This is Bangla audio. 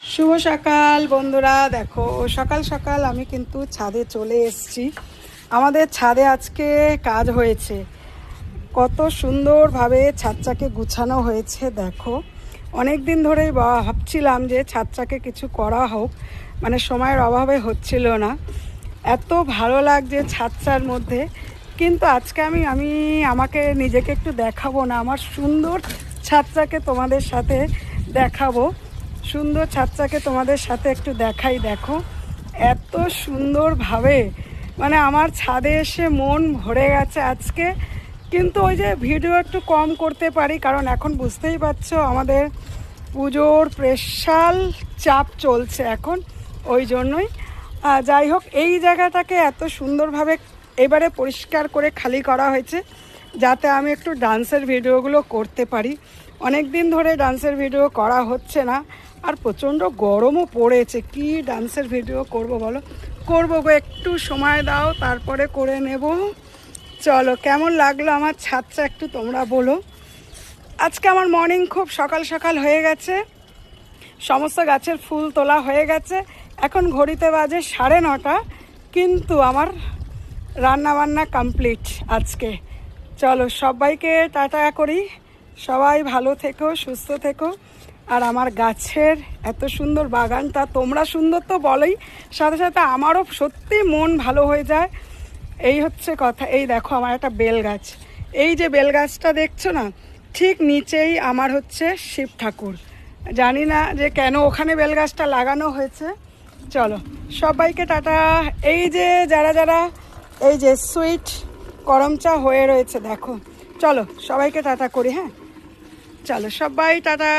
শুভ সকাল বন্ধুরা। দেখো সকাল সকাল আমি কিন্তু ছাদে চলে এসেছি। আমাদের ছাদে আজকে কাজ হয়েছে, কত সুন্দরভাবে ছাদটাকে গুছানো হয়েছে। দেখো অনেক দিন ধরেই ভাবছিলাম যে ছাদটাকে কিছু করা হোক, মানে সময়ের অভাবে হচ্ছিল না। এত ভালো লাগছে ছাদটার মধ্যে, কিন্তু আজকে আমি আমাকে নিজেকে একটু দেখাবো না, আমার সুন্দর ছাদটাকে তোমাদের সাথে দেখাবো। সুন্দর ছাদটাকে তোমাদের সাথে একটু দেখাই। দেখো এত সুন্দরভাবে, মানে আমার ছাদে এসে মন ভরে গেছে আজকে। কিন্তু ওই যে ভিডিও একটু কম করতে পারি, কারণ এখন বুঝতেই পারছো আমাদের পুজোর স্পেশাল চাপ চলছে এখন, ওই জন্যই। যাই হোক, এই জায়গাটাকে এত সুন্দরভাবে এবারে পরিষ্কার করে খালি করা হয়েছে যাতে আমি একটু ডান্সের ভিডিওগুলো করতে পারি। অনেক দিন ধরে ডান্সের ভিডিও করা হচ্ছে না, আর প্রচণ্ড গরমও পড়েছে। কি ডান্সের ভিডিও করব বলো? করবো গো, একটু সময় দাও, তারপরে করে নেব। চলো, কেমন লাগলো আমার ছাদটা একটু তোমরা বলো। আজকে আমার মর্নিং খুব সকাল সকাল হয়ে গেছে, সমস্ত গাছের ফুল তোলা হয়ে গেছে। এখন ঘড়িতে বাজে 9:30, কিন্তু আমার রান্না বান্না কমপ্লিট আজকে। চলো সবাইকে টাটা করি, সবাই ভালো থেকো, সুস্থ থেকো। আর আমার গাছের এত সুন্দর বাগানটা, তোমরা সুন্দর তো বলোই, সাথে সাথে আমারও সত্যি মন ভালো হয়ে যায়। এই হচ্ছে কথা। এই দেখো আমার একটা বেল গাছ, এই যে বেল গাছটা দেখছো না, ঠিক নিচেই আমার হচ্ছে শিব ঠাকুর। জানি না যে কেন ওখানে বেল গাছটা লাগানো হয়েছে। চলো সবাইকে টাটা। এই যে যারা যারা এই যে সুইট করম চা হয়ে রয়েছে দেখো। চলো সবাইকে টাটা করি। হ্যাঁ চলো সবাই টাটা।